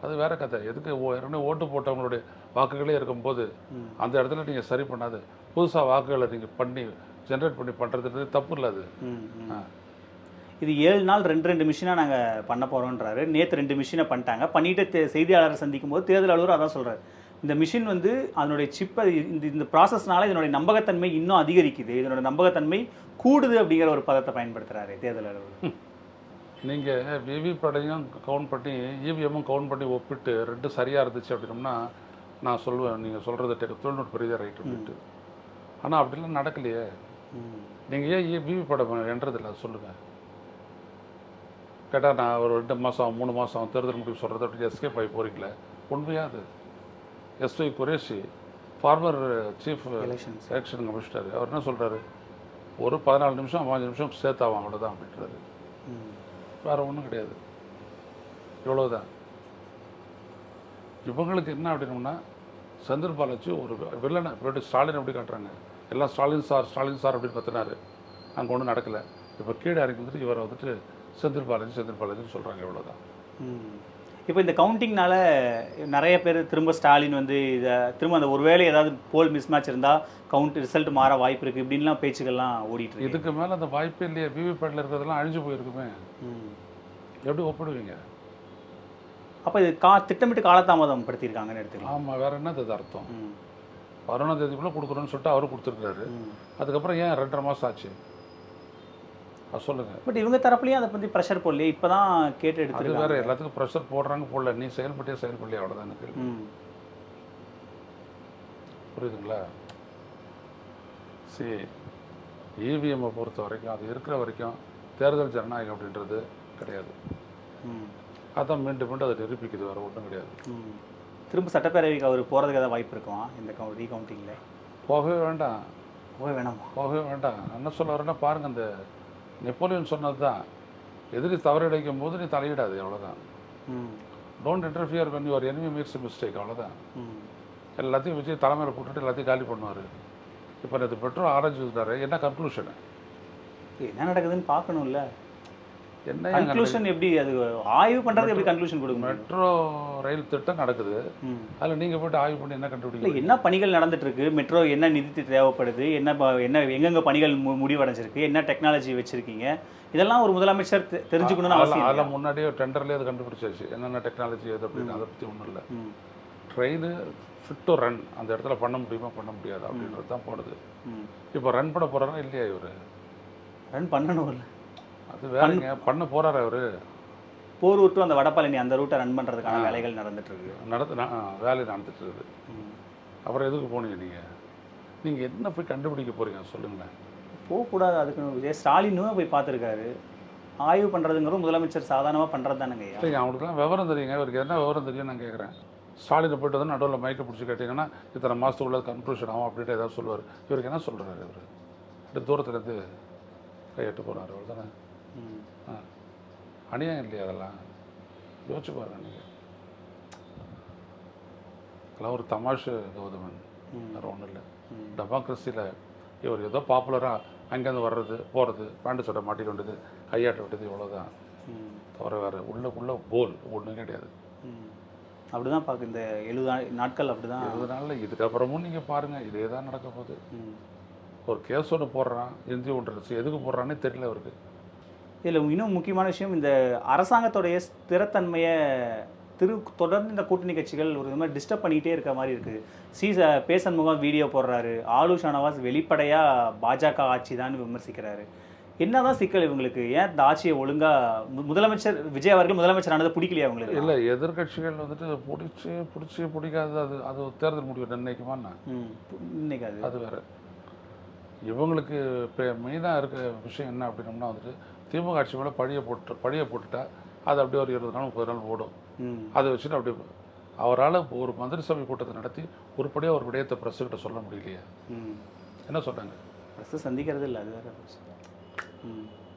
Speaker 2: அது வேற கதை. எதுக்கு ஓட்டு போட்டவங்களுடைய வாக்குகளே இருக்கும்போது அந்த இடத்துல நீங்கள் சரி பண்ணாது புதுசாக வாக்குகளை நீங்கள் பண்ணி ஜென்ரேட் பண்ணி பண்ணுறது தப்பு இல்லை. அது
Speaker 1: இது 7 நாள் 2 மிஷினாக நாங்கள் பண்ண போகிறோன்றாரு. நேற்று 2 மிஷினை பண்ணிட்டாங்க. பண்ணிவிட்டு செய்தியாளரை சந்திக்கும் போது தேர்தல் அலுவலர் அதான் சொல்கிறார், இந்த மிஷின் வந்து அதனுடைய சிப்பை இந்த ப்ராசஸ்னால இதனுடைய நம்பகத்தன்மை இன்னும் அதிகரிக்குது, இதனோட நம்பகத்தன்மை கூடுது அப்படிங்கிற ஒரு பதத்தை பயன்படுத்துகிறாரு தேர்தல் அலுவலர்.
Speaker 2: நீங்கள் விவிபேட்டையும் கவுண்ட் பண்ணி இவிஎம்மும் கவுண்ட் பண்ணி ஒப்பிட்டு 2 சரியாக இருந்துச்சு அப்படின்னோம்னா நான் சொல்லுவேன், நீங்கள் சொல்கிறது தொழில்நுட்ப ரீதியாக ரைட் அப்படின்ட்டு. ஆனால் அப்படிலாம் நடக்கலையே. நீங்கள் ஏன் விவிபேட்டை என்றதில்லை அது சொல்லுங்கள். கேட்டால் நான் ஒரு 2 மாதம் 3 மாதம் தேர்தல் முடிவு சொல்கிறது அப்படி எஸ்கேப் ஆகி போகிறீங்களே, உண்மையாக அது. SY Quraishi former chief election commissioner, அவர் என்ன சொல்கிறாரு, ஒரு 14 நிமிஷம் 15 நிமிஷம் சேர்த்தாவும் அவ்வளோதான் அப்படின்றாரு. வேறு ஒன்றும் கிடையாது, இவ்வளோதான். இவங்களுக்கு என்ன அப்படின்னோம்னா செந்தில் பாலாஜி ஒரு வில்லனை இப்படி ஸ்டாலின் எப்படி காட்டுறாங்க, எல்லாம் ஸ்டாலின் சார் அப்படின்னு கத்துனாரு, அங்கே ஒன்றும் நடக்கலை. இப்போ கீழே இறங்கி வந்துட்டு இவரை வந்துட்டு செந்தில் பாலாஜின்னு சொல்கிறாங்க, இவ்வளோதான்.
Speaker 1: இப்போ இந்த கவுண்டிங்னால நிறைய பேர் திரும்ப ஸ்டாலின் வந்து இதை திரும்ப அந்த ஒருவேளை ஏதாவது போல் மிஸ் மேட்ச் இருந்தால் கவுண்ட் ரிசல்ட் மாற வாய்ப்பு இருக்குது இப்படின்லாம் பேச்சுக்கள்லாம் ஓடிட்டு இருக்கு.
Speaker 2: இதுக்கு மேலே அந்த வாய்ப்பே இல்லையா? விவிபேட்டில் இருக்கிறதெல்லாம் அழிஞ்சு போயிருக்குமே, எப்படி ஒப்பிடுவீங்க?
Speaker 1: அப்போ இது திட்டமிட்டு காலதாமதம் படுத்தியிருக்காங்கன்னு எடுத்துக்கலாம்.
Speaker 2: ஆமாம், வேறு என்ன இது அர்த்தம்? 11ஆம் தேதிக்குள்ளே கொடுக்குறோன்னு சொல்லிட்டு அவரும் கொடுத்துருக்காரு. அதுக்கப்புறம் ஏன் 2.5 மாதம் ஆச்சு அது சொல்லுங்கள்.
Speaker 1: பட் இவங்க தரப்புலையும் அதை பற்றி ப்ரெஷர் போடலையே, இப்போ தான் கேட்டு எடுத்து
Speaker 2: வேறு எல்லாத்துக்கும் ப்ரெஷர் போடுறாங்க, போடல. நீ செயல்படலையே அவ்வளோதான் எனக்கு. புரியுதுங்களா? சரி, இவிஎம்மை பொறுத்த வரைக்கும் அது இருக்கிற வரைக்கும் தேர்தல் ஜனநாயகம் அப்படின்றது கிடையாது. அதான் மீண்டும் அதை நிரூபிக்குது, வேறு ஒன்றும் கிடையாது.
Speaker 1: திரும்ப சட்டப்பேரவைக்கு அவர் போகிறதுக்கு ஏதாவது வாய்ப்பு இருக்குமா இந்த ரீகவுண்டிங்கில்?
Speaker 2: போகவே வேண்டாம்.
Speaker 1: போகவே வேண்டாம்.
Speaker 2: என்ன சொல்ல வரேன்னா பாருங்கள், அந்த நெப்போலியன் சொன்னது தான், எதிரி தவறு இழைக்கும் போது நீ தலையிடாது, அவ்வளோதான். Don't interfere when your enemy makes a mistake, அவ்வளோதான். எல்லாத்தையும் வச்சு தலைமையில் போட்டுட்டு எல்லாத்தையும் காலி பண்ணுவார். இப்போ நேற்று பெட்ரோல் ஆரஞ்சு வச்சுட்டாரு, என்ன கன்க்ளூஷனு?
Speaker 1: என்ன நடக்குதுன்னு பார்க்கணும்ல. என்ன கன்க்ளூஷன் எப்படி அது ஆய்வு பண்ணுறது, எப்படி கன்க்ளூஷன் கொடுக்கும்?
Speaker 2: மெட்ரோ ரயில் திட்டம் நடக்குது, அதில் நீங்கள் போய்ட்டு ஆய்வு பண்ணி என்ன கண்டுபிடிக்கல?
Speaker 1: என்ன பணிகள் நடந்துட்டு இருக்கு, மெட்ரோ என்ன நிதி தேவைப்படுது, என்ன எங்கெங்கே பணிகள் முடிவடைஞ்சிருக்கு, என்ன டெக்னாலஜி வச்சுருக்கீங்க, இதெல்லாம் ஒரு முதலமைச்சர் தெரிஞ்சுக்கணும்னு அவசியம்.
Speaker 2: அதெல்லாம் முன்னாடியே டெண்டர்லேயே அது கண்டுபிடிச்சாச்சு, என்னென்ன டெக்னாலஜி எது அப்படின்னு. அதை பற்றி ஒன்றும் இல்லை. ட்ரெயின் ஃபிட் டு ரன் அந்த இடத்துல பண்ண முடியுமா பண்ண முடியாது அப்படின்றது தான் போடுது. இப்போ ரன் பண்ண போகிறாரா இல்லையா? இவர்
Speaker 1: ரன் பண்ணணும் இல்லை,
Speaker 2: அது வேலைங்க பண்ண போகிறாரு. அவர்
Speaker 1: போரூர் டு அந்த வடபழனி அந்த ரூட்டை ரன் பண்ணுறதுக்கான வேலைகள் நடந்துட்டுருக்கு.
Speaker 2: வேலை நடந்துட்டு இருக்குது. அப்புறம் எதுக்கு போனீங்க நீங்கள் என்ன போய் கண்டுபிடிக்க போகிறீங்க சொல்லுங்களேன்?
Speaker 1: போகக்கூடாது. அதுக்கு ஸ்டாலினும் போய் பார்த்துருக்காரு. ஆய்வு பண்ணுறதுங்கிறது முதலமைச்சர் சாதாரணமாக பண்ணுறது தானேங்க.
Speaker 2: சரிங்க, அவங்களுக்குலாம் விவரம் தெரியுங்க. இவருக்கு என்ன விவரம் தெரியும் நான் கேட்குறேன். ஸ்டாலினை போய்ட்டு வந்து நடுவில் மைக்கை பிடிச்சி கேட்டிங்கன்னா இத்தனை மாதத்துக்குள்ள கன்க்ளூஷன் ஆகும் அப்படின்ட்டு ஏதாவது சொல்லுவார். இவருக்கு என்ன சொல்கிறாரு? இவர் இப்படி தூரத்துலேருந்து கையெட்டு போகிறார், அவர் தானே. அநியாயம் இல்லையா? அதெல்லாம் யோசிச்சு பாருங்க நீங்கள். அதெல்லாம் ஒரு தமாஷு கௌதமன், வேறு ஒன்றும் இல்லை. டெமோக்ரஸியில் இவர் ஏதோ பாப்புலராக அங்கேருந்து வர்றது போகிறது, பேண்ட் சட்டை மாட்டிக்க வேண்டியது, கையாட்ட வேண்டியது, இவ்வளோதான். தவிர வேறு உள்ளுக்குள்ளே கோல் ஒன்றும் கிடையாது.
Speaker 1: அப்படி தான் பார்க்க இந்த 70 நாட்கள் அப்படி தான்.
Speaker 2: 70 நாளில் இதுக்கப்புறமும் நீங்கள் பாருங்கள், இதே தான் நடக்க போகுது. ஒரு கேஸ் ஒன்று போடுறான், இந்திய ஒன்று எதுக்கு போடுறான்னே தெரியல அவருக்கு.
Speaker 1: இதில் இன்னும் முக்கியமான விஷயம், இந்த அரசாங்கத்துடைய ஸ்திரத்தன்மையை தொடர்ந்து இந்த கூட்டணி கட்சிகள் ஒரு மாதிரி டிஸ்டர்ப் பண்ணிகிட்டே இருக்க மாதிரி இருக்குது. பேசன் முகம் வீடியோ போடுறாரு, ஆளு ஷானவாஸ் வெளிப்படையாக பாஜக ஆட்சி தான் விமர்சிக்கிறாரு. என்னதான் சிக்கல் இவங்களுக்கு? ஏன் இந்த ஆட்சியை ஒழுங்காக முதலமைச்சர் விஜய் அவர்கள் முதலமைச்சர் ஆனது பிடிக்கலையா அவங்களுக்கு?
Speaker 2: இல்லை, எதிர்கட்சிகள் வந்துட்டு பிடிக்காது. அது தேர்தல் முடிவு நிர்ணயிக்குமாண்ணா?
Speaker 1: நினைக்காது.
Speaker 2: அது வேற. இவங்களுக்கு இப்போ மெயினாக இருக்க விஷயம் என்ன அப்படின்னம்னா வந்துட்டு திமுக ஆட்சி மேலே பழியை போட்டுட்டா அது அப்படியே ஒரு 20 நாள் 30 நாள் ஓடும். அதை வச்சுட்டு அப்படியே அவரால் ஒரு மந்திரி சபை கூட்டத்தை நடத்தி உருப்படியாக ஒரு விடயத்தை ப்ரெஸ்ஸுக்கிட்ட சொல்ல முடியலையா? என்ன சொல்கிறாங்க?
Speaker 1: ப்ரெஸ்ஸை சந்திக்கிறது இல்லை, அது வேற.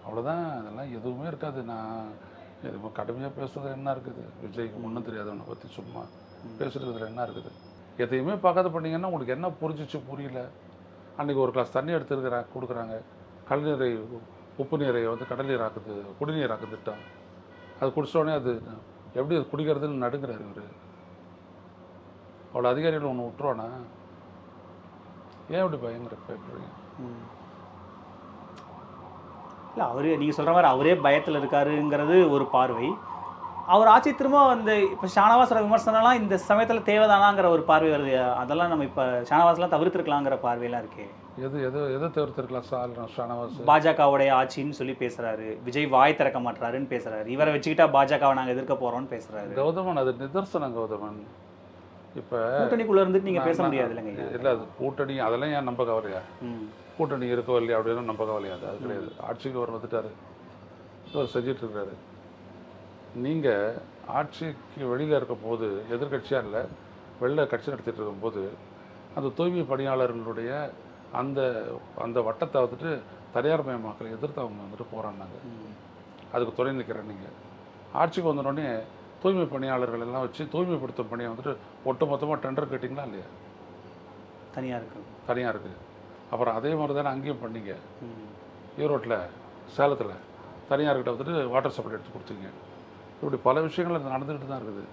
Speaker 2: அவ்வளோதான். அதெல்லாம் எதுவுமே இருக்காது. நான் இது கடுமையாக பேசுறதுல என்ன இருக்குது? விஜய்க்கு ஒன்றும் தெரியாதவனை பற்றி சும்மா பேசுறதுல என்ன இருக்குது? எதையுமே பார்க்காத பண்ணிங்கன்னா உங்களுக்கு என்ன புரிஞ்சிச்சு புரியல. அன்றைக்கி ஒரு கிளாஸ் தண்ணி கொடுக்குறாங்க. கழிநீரை உப்பு நீரை வந்து கடல் நீர் ஆக்குது, குடிநீர் ஆக்குது திட்டம். அது குடிச்சோடனே அது எப்படி அது குடிக்கிறதுன்னு நடுங்கிறாரு இவர். அவ்வளோ அதிகாரிகள் ஒன்று விட்டுருவானா? ஏன் இப்படி பயங்கர பேசுறீங்க?
Speaker 1: இல்லை, அவரு நீங்கள் சொல்கிற மாதிரி அவரே பயத்தில் இருக்காருங்கிறது ஒரு பார்வை. அவர் ஆட்சி திரும்ப வந்து இப்போ ஷானவாஸோட விமர்சனம்லாம் இந்த சமயத்தில் தேவைதானாங்கிற ஒரு பார்வை வருது. அதெல்லாம் நம்ம இப்போ ஷானவாஸ்லாம் தவிர்த்துருக்கலாங்கிற பார்வையெல்லாம் இருக்கே.
Speaker 2: எது தவிர்த்துருக்கலாம்? ஷானவாஸ்
Speaker 1: பாஜகவுடைய ஆட்சின்னு சொல்லி பேசுகிறாரு, விஜய் வாய் திறக்க மாட்டாருன்னு பேசுகிறாரு, இவரை வச்சுக்கிட்டா பாஜகவை நாங்கள் எதிர்க்க போகிறோம்னு பேசுகிறாரு.
Speaker 2: கௌதமன் அது நிதர்சனம். கௌதமன் இப்போ
Speaker 1: கூட்டணிக்குள்ளே இருந்துட்டு நீங்கள் பேச முடியாது இல்லைங்க?
Speaker 2: இல்லை, அது கூட்டணி அதெல்லாம் ஏன் நம்ப கவலையா? கூட்டணி இருக்கோ இல்லையா அப்படின்னு நம்ப கவலையாது. அது கிடையாது. ஆட்சிக்கு அவர் வந்துட்டார், அவர் செஞ்சிட்ருக்காரு. நீங்கள் ஆட்சிக்கு வெளியில் இருக்கும் போது எதிர்கட்சியாக இல்லை, வெளில கட்சி நடத்திட்டு இருக்கும்போது அந்த தூய்மை பணியாளர்களுடைய அந்த அந்த வட்டத்தை வந்துட்டு தனியார் மயமாக்கலை எதிர்த்து அவங்க வந்துட்டு போராடினாங்க. அதுக்கு துணை நிற்கிறேன். நீங்கள் ஆட்சிக்கு வந்தோடனே தூய்மை பணியாளர்கள் எல்லாம் வச்சு தூய்மைப்படுத்தும் பணியை வந்துட்டு ஒட்டு மொத்தமாக டெண்டர் கேட்டிங்களா இல்லையா? தனியாக இருக்குது. அப்புறம் அதே மாதிரி தானே அங்கேயும் பண்ணீங்க. ஈரோட்டில், சேலத்தில் தனியார்கிட்ட வந்துட்டு வாட்டர் சப்ளை எடுத்து கொடுத்தீங்க. இப்படி பல விஷயங்கள் நடந்துக்கிட்டு தான் இருக்குது.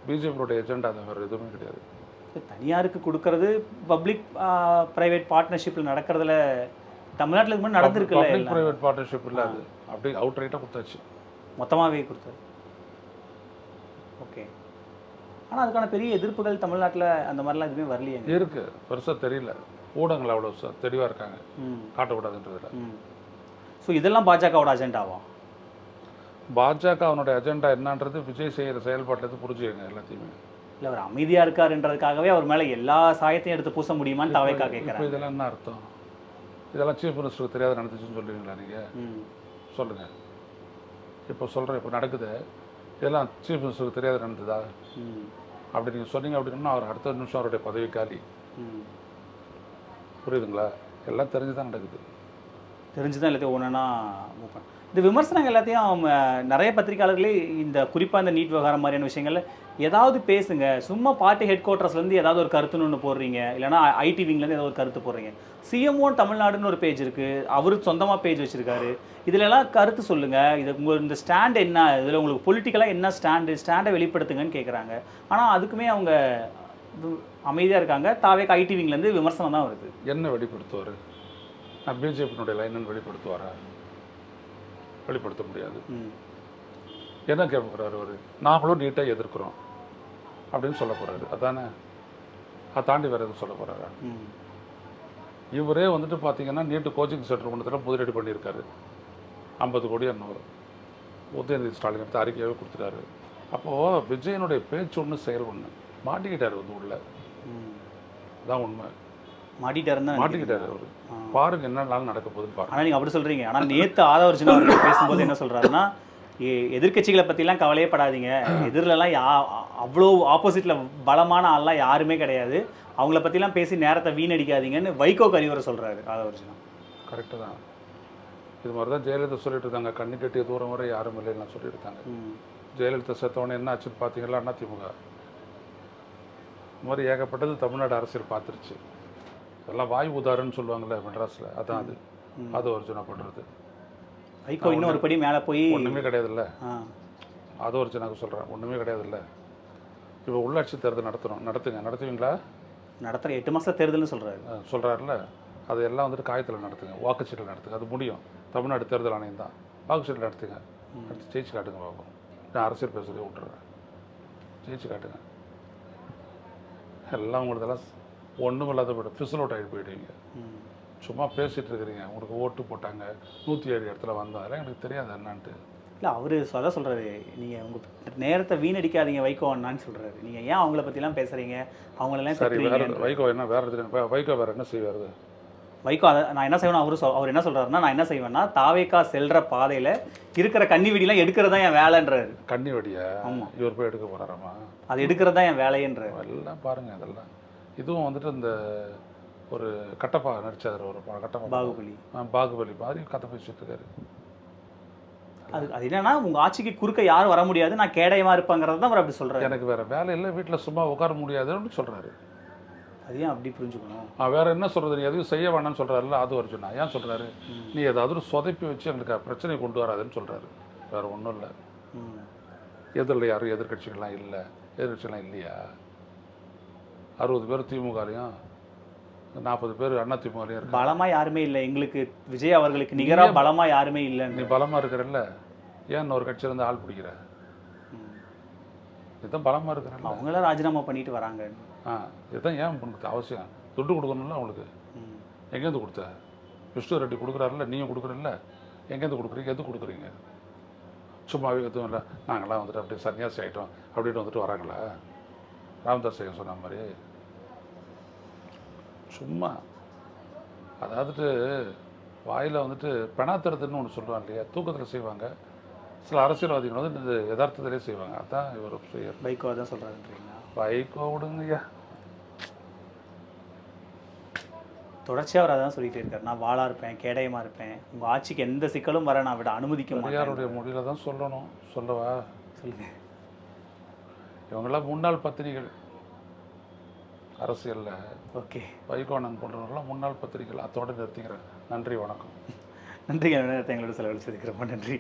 Speaker 2: பிஜேபியோட எஜெண்டா அது வேறு எதுவுமே கிடையாது.
Speaker 1: தனியாருக்கு கொடுக்கறது பப்ளிக் ப்ரைவேட் பார்ட்னர்ஷிப்பில் நடக்கிறதுல தமிழ்நாட்டில் இது மாதிரி நடந்திருக்குல்ல?
Speaker 2: பப்ளிக் ப்ரைவேட் பார்ட்னர்ஷிப் இல்லை, அது அப்படியே அவுட் ரைட்டாக கொடுத்தாச்சு,
Speaker 1: மொத்தமாகவே கொடுத்தாரு. ஓகே. ஆனால் அதுக்கான பெரிய எதிர்ப்புகள் தமிழ்நாட்டில் அந்த மாதிரிலாம் எதுவுமே வரலையே.
Speaker 2: இருக்குது, பெருசாக தெரியல. ஊடகங்கள் அவ்வளோ தெளிவாக இருக்காங்க, காட்டக்கூடாதுன்றதில்ல.
Speaker 1: ஸோ இதெல்லாம் பாஜகவோட அஜெண்டாவா?
Speaker 2: பாஜக அவனுடைய அஜெண்டா என்னன்றது விஜய் செய்கிற செயல்பாட்டிலேருந்து புரிஞ்சுக்கங்க எல்லாத்தையுமே.
Speaker 1: இல்லை, அவர் அமைதியாக இருக்காருன்றதுக்காகவே அவர் மேலே எல்லா சாயத்தையும் எடுத்து பூச முடியுமான்னு தவைக்கா கேட்குறேன்.
Speaker 2: இதெல்லாம் என்ன அர்த்தம்? இதெல்லாம் சீஃப் மினிஸ்டருக்கு தெரியாத நடந்துச்சுன்னு சொல்லுவீங்களா நீங்கள்? சொல்லுங்கள். இப்போ சொல்கிறேன், இப்போ நடக்குது, இதெல்லாம் சீஃப் மினிஸ்டருக்கு தெரியாத நடந்ததா அப்படி நீங்கள் சொன்னீங்க அப்படின்னா அவர் அடுத்த நிமிஷம் அவருடைய பதவி காலி. புரியுதுங்களா? எல்லாம் தெரிஞ்சு தான் நடக்குது.
Speaker 1: தெரிஞ்சு தான் எல்லாத்தையும் ஒன்றுனா மூவ் பண்ண. இந்த விமர்சனங்கள் எல்லாத்தையும் நிறைய பத்திரிகையாளர்களே இந்த குறிப்பாக இந்த நீட் விவகாரம் மாதிரியான விஷயங்கள்ல ஏதாவது பேசுங்க. சும்மா பார்ட்டி ஹெட் குவார்ட்டர்ஸ்லேருந்து ஏதாவது ஒரு கருத்துன்னு ஒன்று போடுறீங்க, இல்லைனா ஐடி விங்லேருந்து ஏதாவது ஒரு கருத்து போடுறீங்க. சிஎம்ஓ தமிழ்நாடுன்னு ஒரு பேஜ் இருக்குது, அவரு சொந்தமாக பேஜ் வச்சுருக்காரு. இதிலெல்லாம் கருத்து சொல்லுங்கள். இது உங்கள் இந்த ஸ்டாண்ட் என்ன, இதில் உங்களுக்கு பொலிட்டிக்கலாக என்ன ஸ்டாண்டை வெளிப்படுத்துங்கன்னு கேட்குறாங்க. ஆனால் அதுக்குமே அவங்க அமைதியாக இருக்காங்க. தாவேக்கு ஐடி விங்லேருந்து விமர்சனம் தான் வருது.
Speaker 2: என்ன வெளிப்படுத்துவார்? நான் பிஜேபியினுடைய லைனன்னு வெளிப்படுத்துவாரா? வெளிப்படுத்த முடியாது. என்ன கேட்குறாரு அவர்? நாங்களும் நீட்டாக எதிர்க்கிறோம் அப்படின்னு சொல்ல போகிறாரு. அதானே? அதை தாண்டி வேறு எதுவும் சொல்ல போகிறாரா? இவரே வந்துட்டு பார்த்தீங்கன்னா நீட்டு கோச்சிங் சென்டர் ஒன்றத்தில் முதலீடு பண்ணியிருக்காரு. 50 கோடி என்னவோ உதயநிதி ஸ்டாலின் எடுத்து அறிக்கையாகவே கொடுத்துட்டாரு. அப்போது விஜயனுடைய பேச்சு ஒன்று செயல் ஒன்று. மாட்டிக்கிட்டார் வந்து உள்ள. அதான் உண்மை. மாட்டிக்கிட்டாரு அவர். பாருங்க என்னென்னாலும் நடக்க போகுதுன்னு பாருங்க.
Speaker 1: ஆனால் நீங்கள் அப்படி சொல்கிறீங்க. ஆனால் நேற்று ஆதவர்ஜுனா அவர்கள் பேசும்போது என்ன சொல்கிறாருன்னா, எதிர்கட்சிகளை பற்றிலாம் கவலையே படாதீங்க, எதிரிலலாம் அவ்வளோ ஆப்போசிட்டில் பலமான ஆள்லாம் யாருமே கிடையாது, அவங்கள பற்றிலாம் பேசி நேரத்தை வீணடிக்காதீங்கன்னு வைகோக்கு அறிவுரை சொல்கிறாரு ஆதவர்ஜுனா.
Speaker 2: கரெக்டு தான். இது மாதிரி தான் ஜெயலலிதா சொல்லிட்டு இருக்காங்க, கண்ணு கட்டிய தூரம் வரை யாரும் இல்லைன்னு சொல்லியிருக்காங்க. ஜெயலலிதா செத்தவொடனே என்ன ஆச்சுன்னு பார்த்தீங்களா? அதிமுக இந்த மாதிரி ஏகப்பட்டது தமிழ்நாடு அரசியல் பார்த்துருச்சு. எல்லாம் வாய் உதாரணன்னு சொல்லுவாங்கள்ல மெட்ராஸில், அதான் அது. அது ஒரிஜினா பண்ணுறது.
Speaker 1: வைகோ இன்னும் ஒரு படி மேலே போய்
Speaker 2: ஒன்றுமே கிடையாதுல்ல. அது ஒரிஜினாக்கு சொல்கிறேன், ஒன்றுமே கிடையாதுல்ல. இப்போ உள்ளாட்சி தேர்தல் நடத்துவீங்களா?
Speaker 1: நடத்துகிற 8 மாதம் தேர்தல்னு
Speaker 2: சொல்கிறாருல்ல. அது எல்லாம் வந்துட்டு காயத்தில் நடத்துங்க, வாக்குச்சீட்டில் நடத்துங்க. அது முடியும். தமிழ்நாடு தேர்தல் ஆணையம் தான். வாக்குச்சீட்டில் நடத்துங்க, அடுத்து ஜெயிச்சு காட்டுங்க பார்ப்போம். நான் அரசியல் பேசுறதை விட்டுறேன். ஜெயிச்சு காட்டுங்க. எல்லாம் உங்களுதெல்லாம் ஒன்றும் இல்லாத போய்டும், ஃபிசில் அவுட் ஆகிட்டு போயிடுவீங்க. சும்மா பேசிகிட்டு இருக்கிறீங்க, உங்களுக்கு ஓட்டு போட்டாங்க 107 இடத்துல வந்தோம், அதெல்லாம் எனக்கு தெரியாது என்னான்ட்டு.
Speaker 1: இல்லை அவர் அதான் சொல்கிறாரு, நீங்கள் உங்கள் நேரத்தை வீணடிக்காதீங்க வைகோ அண்ணான்னு சொல்கிறாரு. நீங்கள் ஏன் அவங்கள பற்றிலாம் பேசுகிறீங்க, அவங்களெல்லாம்
Speaker 2: சரி, வேறு வைகோ என்ன வேறு இடத்துல வைகோ வேறு என்ன செய்வார்?
Speaker 1: வைகோ அதை நான் என்ன செய்வேன், அவர் என்ன சொல்கிறாருன்னா, நான் என்ன செய்வேன்னா தாவேக்கா செல்கிற பாதையில் இருக்கிற கன்னி வெடிலாம் எடுக்கிறது தான் என் வேலைன்றாரு.
Speaker 2: கன்னி வெடியா? ஆமாம், இவர் போய் எடுக்க போகிறாராமா?
Speaker 1: அது எடுக்கிறது தான் என் வேலைன்றார்.
Speaker 2: எல்லாம் பாருங்கள் அதெல்லாம். இதுவும் வந்துட்டு இந்த ஒரு கட்டப்பா நடிச்சார், ஒரு கட்டப்பா பாகுபலி மாதிரி கதை பேசிட்டு இருக்காரு.
Speaker 1: அது என்னன்னா, உங்கள் ஆட்சிக்கு குறுக்க யாரும் வர முடியாது, நான் கேடயமாக இருப்பேங்கிறது தான் அவர் அப்படி சொல்கிறார்.
Speaker 2: எனக்கு வேறு வேலை இல்லை, வீட்டில் சும்மா உட்கார முடியாதுன்னு சொல்கிறாரு.
Speaker 1: அது ஏன் அப்படி புரிஞ்சுக்கணும்?
Speaker 2: வேறு என்ன சொல்கிறது, நீ எதுவும் செய்ய வேணாம்னு சொல்கிறாருல்ல, அது ஒரு சொன்னா ஏன் சொல்கிறாரு, நீ ஏதாவது சொதப்பி வச்சு எங்களுக்கு பிரச்சனை கொண்டு வராதுன்னு சொல்கிறாரு. வேறு ஒன்றும் இல்லை. எதிரில் யாரும் எதிர்கட்சிகள்லாம் இல்லை, எதிர்கட்சிகள்லாம் இல்லையா? 60 பேர் திமுகலையும் 40 பேர் அண்ணா திமுகலையும் இருக்கு.
Speaker 1: பலமாக யாருமே இல்லை எங்களுக்கு, விஜய் அவர்களுக்கு நிகராக பலமாக யாருமே இல்லை.
Speaker 2: நீ பலமாக இருக்கிறல்ல, ஏன் இன்னொரு கட்சியிலேருந்து ஆள் பிடிக்கிற? இதுதான் பலமாக இருக்கிறல்ல.
Speaker 1: அவங்களாம் ராஜினாமா பண்ணிட்டு வராங்க.
Speaker 2: இதுதான் ஏன் பண்ணுறது அவசியம்? துட்டு கொடுக்கணும்ல அவங்களுக்கு. எங்கேருந்து கொடுத்த? விஷ்ணு ரெட்டி கொடுக்குறாருல்ல, நீங்கள் கொடுக்குறீல்ல, எங்கேருந்து கொடுக்குறீங்க, எது கொடுக்குறீங்க? சும்மா எதுவும் இல்லை, நாங்களாம் வந்துட்டு அப்படியே சன்னியாசி ஆகிட்டோம் அப்படின்னு வந்துட்டு வராங்களா? ராமதாஸ் ஐயா சொன்ன மாதிரி சும்மா. அதாவது வாயில் வந்துட்டு பெணாத்துறதுன்னு ஒன்று சொல்லுவாங்க இல்லையா, தூக்கத்தில் செய்வாங்க. சில அரசியல்வாதிகள் வந்து இந்த யதார்த்தத்திலே செய்வாங்க. அதுதான் இவர் செய்யறது.
Speaker 1: வைகோ தான் சொல்கிறாருன்றீங்களா?
Speaker 2: வைகோ விடுங்கய்யா,
Speaker 1: தொடர்ச்சியாக அவர் அதான் சொல்லிகிட்டே இருக்கார், நான் வாளாக இருப்பேன், கேடயமாக இருப்பேன், உங்கள் ஆட்சிக்கு எந்த சிக்கலும் வர நான் விட அனுமதிக்க மாட்டேன்.
Speaker 2: யாருடைய மொழியில் தான் சொல்லணும். சொல்லவா?
Speaker 1: சொல்லுங்க.
Speaker 2: இவங்கெல்லாம் முன்னாள் பத்திரிகள் அரசியலில்.
Speaker 1: ஓகே,
Speaker 2: வைகோணன் போன்றவங்களாம் முன்னாள் பத்திரிகைகள். அதோடு நிறுத்திக்கிறேன். நன்றி, வணக்கம்.
Speaker 1: நன்றிங்க, நேரத்தை எங்களோட செலவழிச்சதுக்கு ரொம்ப நன்றி.